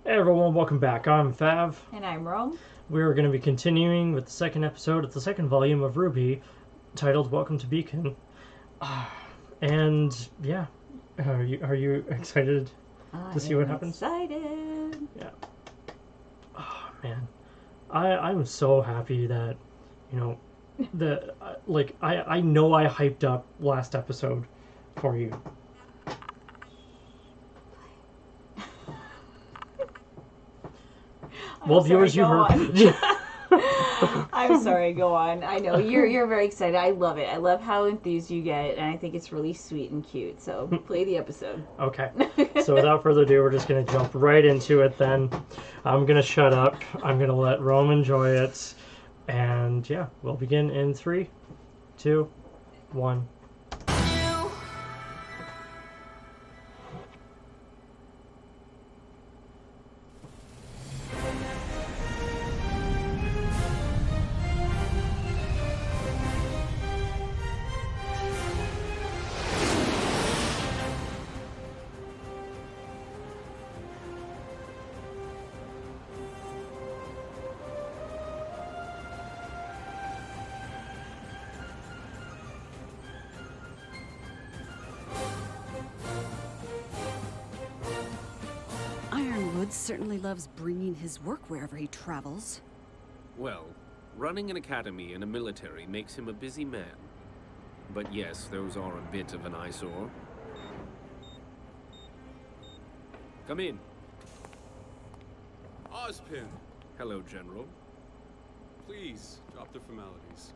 Hey everyone, welcome back. I'm Fav. And I'm Rome. We're going to be continuing with the second episode of the second volume of RWBY, titled Welcome to Beacon. And yeah, are you excited to see what happens? Excited. Yeah. Oh man, I'm so happy that I know I hyped up last episode for you. Well, viewers, you heard. I'm sorry, go on. I know you're very excited. I love it. I love how enthused you get, and I think it's really sweet and cute. So play the episode. Okay. So without further ado, we're just gonna jump right into it. Then I'm gonna shut up. I'm gonna let Rome enjoy it, and yeah, we'll begin in 3, 2, 1. Certainly loves bringing his work wherever he travels. Well, running an academy and a military makes him a busy man. But yes, those are a bit of an eyesore. Come in. Ozpin! Hello, General. Please, drop the formalities.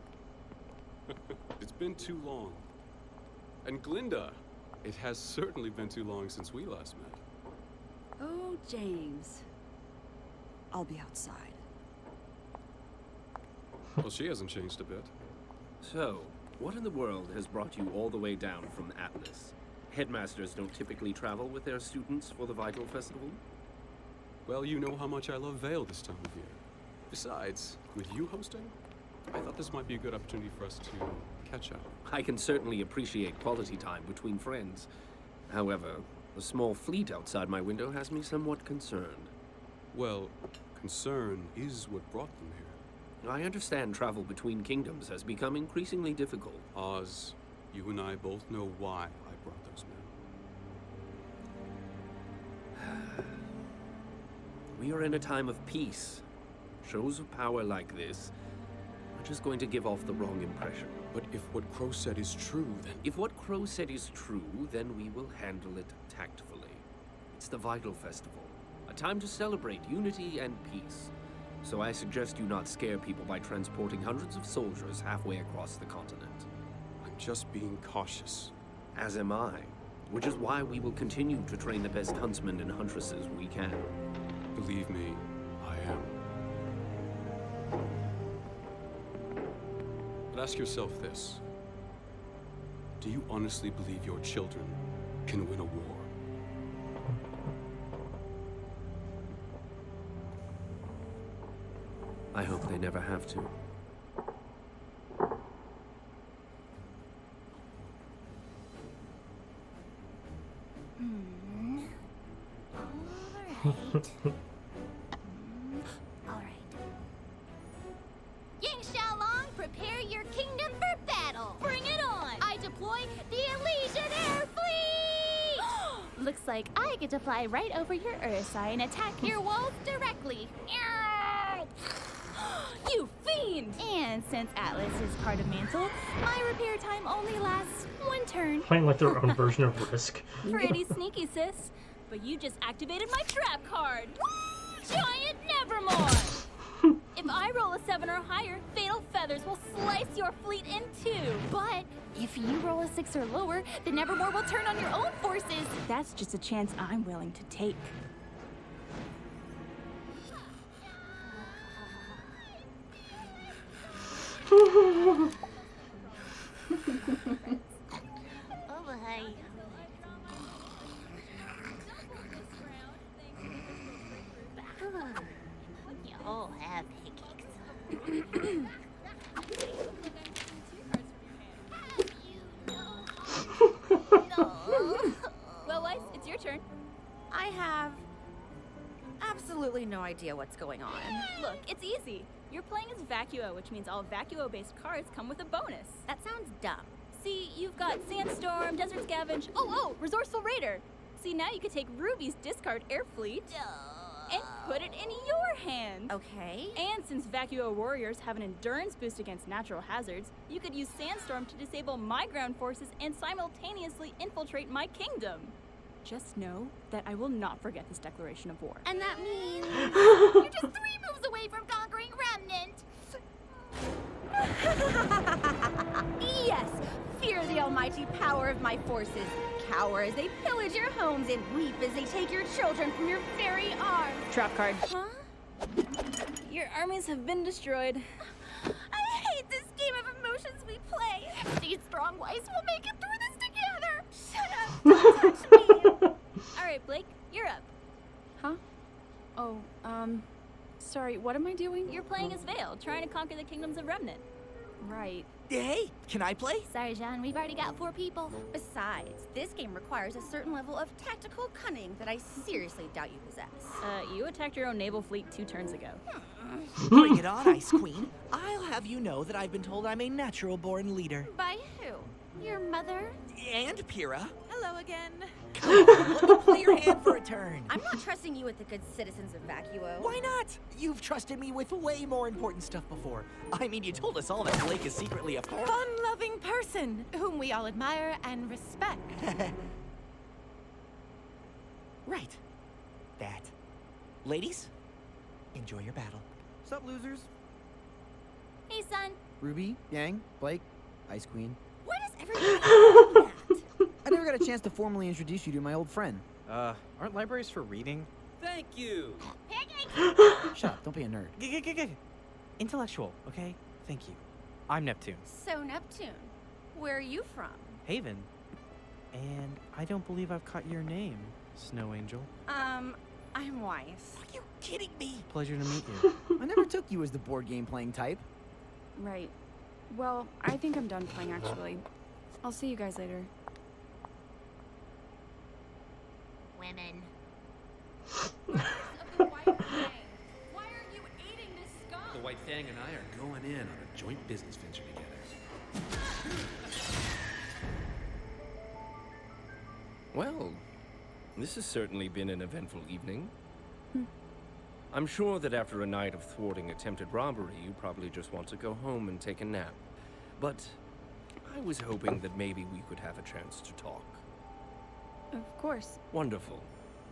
It's been too long. And Glinda, it has certainly been too long since we last met. Oh, James. I'll be outside. Well, she hasn't changed a bit. So, what in the world has brought you all the way down from Atlas? Headmasters don't typically travel with their students for the Vital Festival? Well, you know how much I love Vale this time of year. Besides, with you hosting, I thought this might be a good opportunity for us to catch up. I can certainly appreciate quality time between friends. However, the small fleet outside my window has me somewhat concerned. Well, concern is what brought them here. I understand travel between kingdoms has become increasingly difficult. Oz, you and I both know why I brought those men. We are in a time of peace. Shows of power like this are just going to give off the wrong impression. But if what Crow said is true, then... If what Crow said is true, then we will handle it tactfully. It's the Vital Festival, a time to celebrate unity and peace. So I suggest you not scare people by transporting hundreds of soldiers halfway across the continent. I'm just being cautious. As am I, which is why we will continue to train the best huntsmen and huntresses we can. Believe me, I am. But ask yourself this. Do you honestly believe your children can win a war? I hope they never have to. All right. Ying Xiaolong, prepare your kingdom for battle. Bring it on. I deploy the Elysian Air Fleet. Looks like I get to fly right over your Ursai and attack your walls directly. You fiend! And since Atlas is part of Mantle, my repair time only lasts one turn. Playing like their own version of Risk. Pretty sneaky, sis. But you just activated my trap card. Giant Nevermore! If I roll a 7 or higher, Fatal Feathers will slice your fleet in two. But if you roll a 6 or lower, the Nevermore will turn on your own forces. That's just a chance I'm willing to take. Oh my. You all have pancakes. Well, Weiss, it's your turn. I have absolutely no idea what's going on. Look, it's easy. You're playing as Vacuo, which means all Vacuo-based cards come with a bonus. That sounds dumb. See, you've got Sandstorm, Desert Scavenge, Resourceful Raider. See, now you could take Ruby's discard air fleet and put it in your hand. Okay. And since Vacuo warriors have an endurance boost against natural hazards, you could use Sandstorm to disable my ground forces and simultaneously infiltrate my kingdom. Just know that I will not forget this declaration of war. And that means... You're just 3 moves away from conquering Remnant. Yes! Fear the almighty power of my forces. Cower as they pillage your homes and weep as they take your children from your very arms. Trap card. Huh? Your armies have been destroyed. I hate this game of emotions we play. These strong wives will make it through this together. Shut up. Don't touch me. Alright, Blake, you're up. Huh? Oh, sorry, what am I doing? You're playing as Vale, trying to conquer the kingdoms of Remnant. Right. Hey, can I play? Sorry, John, we've already got 4 people. Besides, this game requires a certain level of tactical cunning that I seriously doubt you possess. You attacked your own naval fleet 2 turns ago. Bring it on, Ice Queen. I'll have you know that I've been told I'm a natural-born leader. By who? Your mother? And Pyrrha. Hello again. Come on, let me play your hand for a turn. I'm not trusting you with the good citizens of Vacuo. Why not? You've trusted me with way more important stuff before. I mean, you told us all that Blake is secretly a Fun-loving person whom we all admire and respect. Right. That. Ladies, enjoy your battle. Sup, losers? Hey, son. Ruby, Yang, Blake, Ice Queen. Why does everyone know that? I never got a chance to formally introduce you to my old friend. Aren't libraries for reading? Thank you. Shut up, don't be a nerd. Intellectual, okay? Thank you. I'm Neptune. So, Neptune, where are you from? Haven. And I don't believe I've caught your name, Snow Angel. I'm Weiss. Are you kidding me? Pleasure to meet you. I never took you as the board game playing type. Right. Well, I think I'm done playing, actually. I'll see you guys later. Women. Why are you aiding this scum? The White Fang and I are going in on a joint business venture together. Well, this has certainly been an eventful evening. I'm sure that after a night of thwarting attempted robbery, you probably just want to go home and take a nap. But I was hoping that maybe we could have a chance to talk. Of course. Wonderful.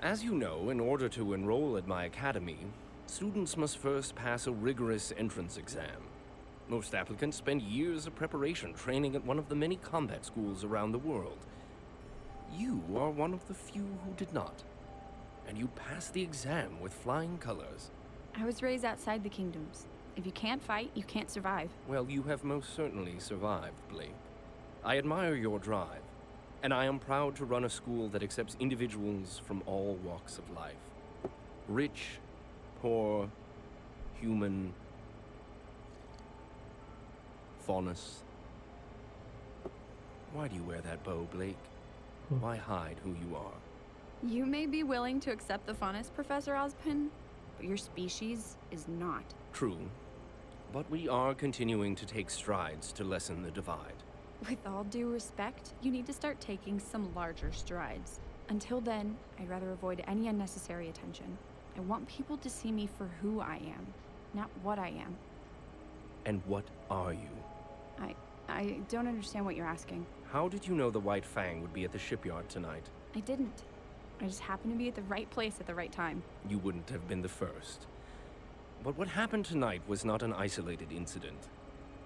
As you know, in order to enroll at my academy, students must first pass a rigorous entrance exam. Most applicants spend years of preparation training at one of the many combat schools around the world. You are one of the few who did not. And you passed the exam with flying colors. I was raised outside the kingdoms. If you can't fight, you can't survive. Well, you have most certainly survived, Blake. I admire your drive, and I am proud to run a school that accepts individuals from all walks of life. Rich, poor, human, faunus. Why do you wear that bow, Blake? Why hide who you are? You may be willing to accept the faunus, Professor Ozpin, but your species is not. True, but we are continuing to take strides to lessen the divide. With all due respect, you need to start taking some larger strides. Until then, I'd rather avoid any unnecessary attention. I want people to see me for who I am, not what I am. And what are you? I don't understand what you're asking. How did you know the White Fang would be at the shipyard tonight? I didn't. I just happened to be at the right place at the right time. You wouldn't have been the first. But what happened tonight was not an isolated incident.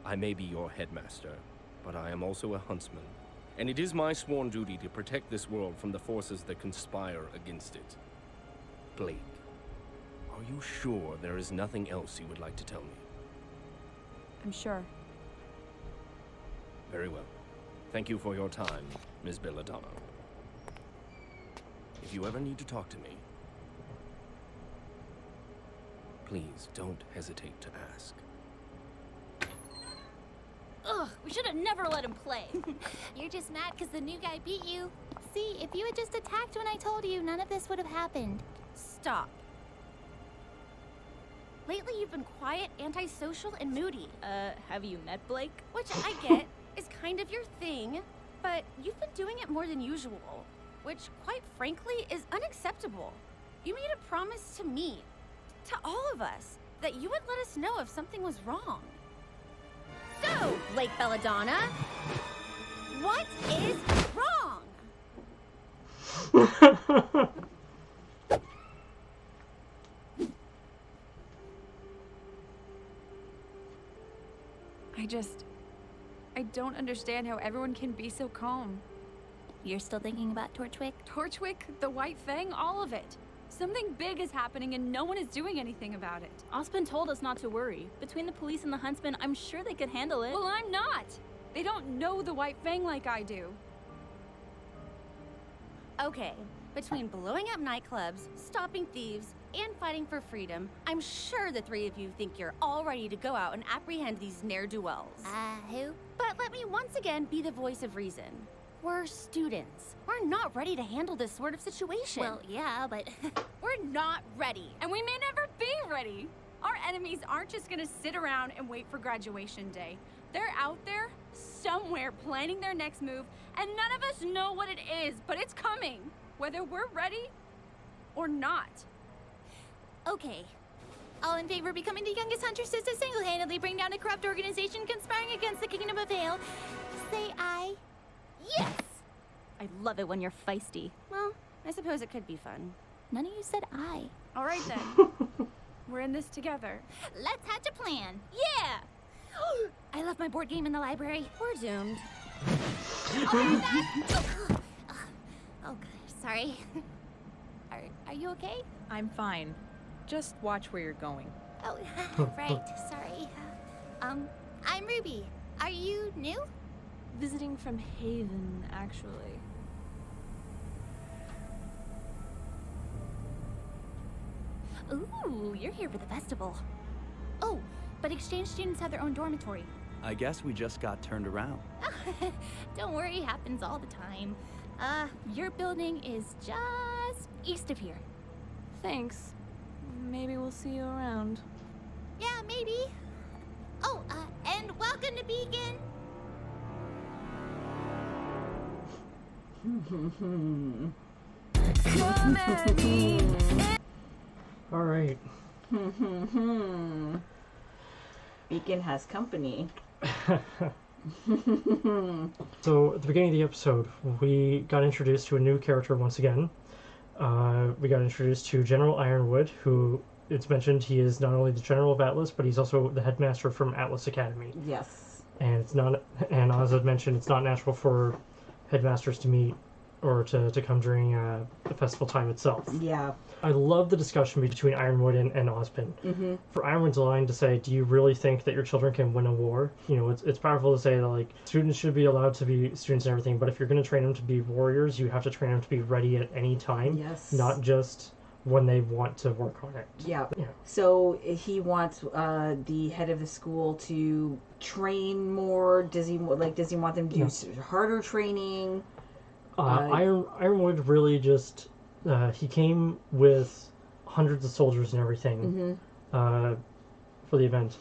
I may be your headmaster, but I am also a huntsman. And it is my sworn duty to protect this world from the forces that conspire against it. Blake, are you sure there is nothing else you would like to tell me? I'm sure. Very well. Thank you for your time, Ms. Belladonna. If you ever need to talk to me, please don't hesitate to ask. Ugh, we should have never let him play. You're just mad because the new guy beat you. See, if you had just attacked when I told you, none of this would have happened. Stop. Lately you've been quiet, antisocial, and moody. Have you met Blake? Which I get is kind of your thing, but you've been doing it more than usual, which, quite frankly, is unacceptable. You made a promise to me, to all of us, that you would let us know if something was wrong. So, Blake Belladonna, what is wrong? I don't understand how everyone can be so calm. You're still thinking about Torchwick? Torchwick, the White Fang, all of it. Something big is happening and no one is doing anything about it. Osmond told us not to worry. Between the police and the huntsman, I'm sure they could handle it. Well, I'm not. They don't know the White Fang like I do. Okay, between blowing up nightclubs, stopping thieves, and fighting for freedom, I'm sure the three of you think you're all ready to go out and apprehend these ne'er-do-wells. Who? But let me once again be the voice of reason. We're students. We're not ready to handle this sort of situation. Well, yeah, but... We're not ready. And we may never be ready. Our enemies aren't just gonna sit around and wait for graduation day. They're out there, somewhere, planning their next move, and none of us know what it is, but it's coming, whether we're ready or not. Okay. All in favor of becoming the youngest hunters to single-handedly bring down a corrupt organization conspiring against the Kingdom of Vale, say aye. Yes! I love it when you're feisty. Well, I suppose it could be fun. None of you said aye. All right then. We're in this together. Let's hatch a plan. Yeah! I left my board game in the library. We're doomed. Oh, sorry. Are you okay? I'm fine. Just watch where you're going. Oh, right. Sorry. I'm Ruby. Are you new? Visiting from Haven, actually. Ooh, you're here for the festival. Oh, but exchange students have their own dormitory. I guess we just got turned around. Don't worry, it happens all the time. Your building is just east of here. Thanks. Maybe we'll see you around. Yeah, maybe. Oh, and welcome to Beacon. All right. Beacon has company. So at the beginning of the episode, we got introduced to a new character once again. We got introduced to General Ironwood, who it's mentioned he is not only the General of Atlas, but he's also the headmaster from Atlas Academy. Yes. And it's not, and as I mentioned, it's not natural for headmasters to meet or to come during the festival time itself. Yeah. I love the discussion between Ironwood and Osmond. Mm-hmm. For Ironwood's line to say, do you really think that your children can win a war? You know, it's powerful to say that, like, students should be allowed to be students and everything, but if you're going to train them to be warriors, you have to train them to be ready at any time. Yes. Not just when they want to work on it. Yeah. Yeah. So he wants the head of the school to train more. Does he want them to do harder training? Ironwood really just he came with hundreds of soldiers and everything for the event,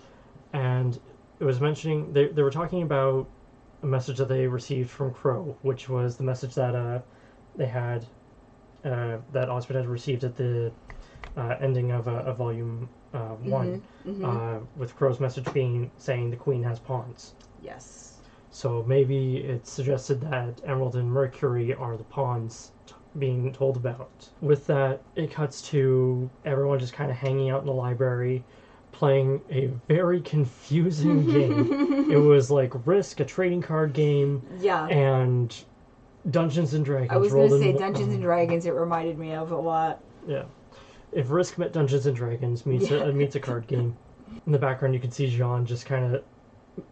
and it was mentioning they were talking about a message that they received from Crow, which was the message that they had that Osmond had received at the ending of volume 1, with Crow's message saying the Queen has pawns. Yes. So maybe it's suggested that Emerald and Mercury are the pawns being told about. With that, it cuts to everyone just kind of hanging out in the library, playing a very confusing game. It was like Risk, a trading card game, and Dungeons and Dragons. I was going to say Dungeons and Dragons. It reminded me of a lot. Yeah. If Risk met Dungeons and Dragons meets a card game. In the background, you can see Jean just kind of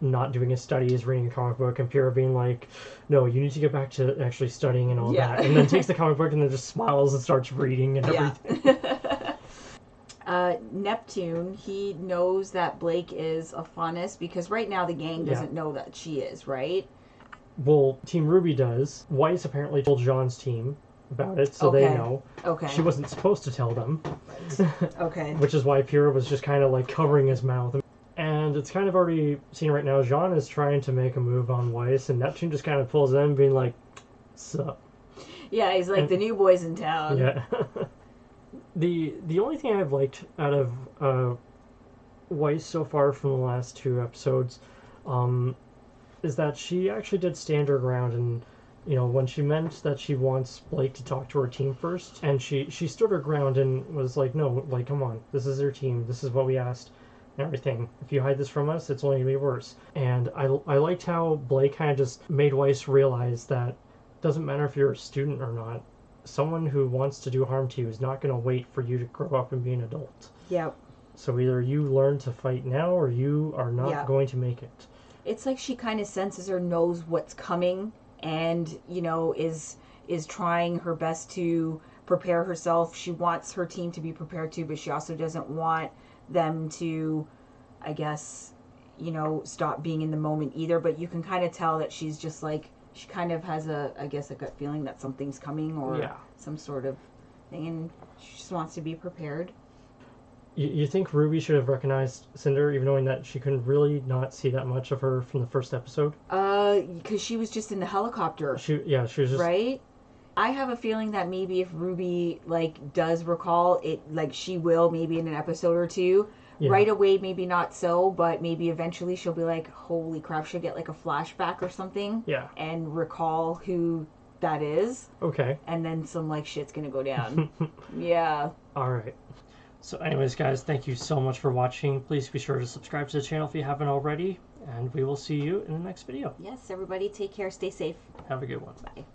not doing his studies, reading a comic book, and Pierre being like, no, you need to get back to actually studying and all that. And then takes the comic book and then just smiles and starts reading and everything. Neptune, he knows that Blake is a Faunus because right now the gang doesn't know that she is, right? Well, Team RWBY does. Weiss apparently told Jean's team, about it, so they Okay. know. Okay. She wasn't supposed to tell them. Okay. Which is why Pyrrha was just kind of like covering his mouth. And it's kind of already seen right now. Jean is trying to make a move on Weiss, and Neptune just kind of pulls in, being like, "Sup?" Yeah, he's like the new boys in town. Yeah. The only thing I've liked out of Weiss so far from the last 2 episodes, is that she actually did stand her ground, and when she meant that she wants Blake to talk to her team first, and she stood her ground and was like, no, like, come on, this is her team, this is what we asked, and everything. If you hide this from us, it's only gonna be worse. And I liked how Blake kind of just made Weiss realize that it doesn't matter if you're a student or not. Someone who wants to do harm to you is not going to wait for you to grow up and be an adult. Yep. So either you learn to fight now, or you are not going to make it. It's like she kind of senses or knows what's coming, and is trying her best to prepare herself. She wants her team to be prepared too, but she also doesn't want them to, I guess, stop being in the moment either. But you can kind of tell that she's just like, she kind of has a gut feeling that something's coming, or some sort of thing, and she just wants to be prepared. You think RWBY should have recognized Cinder, even knowing that she couldn't really not see that much of her from the first episode? Because she was just in the helicopter. She was just... Right? I have a feeling that maybe if RWBY, does recall it, she will, maybe in an episode or 2. Yeah. Right away, maybe not so, but maybe eventually she'll be like, holy crap, she'll get, a flashback or something. Yeah. And recall who that is. Okay. And then some, shit's gonna go down. Yeah. Alright. So anyways, guys, thank you so much for watching. Please be sure to subscribe to the channel if you haven't already, and we will see you in the next video. Yes, everybody take care, stay safe. Have a good one. Bye.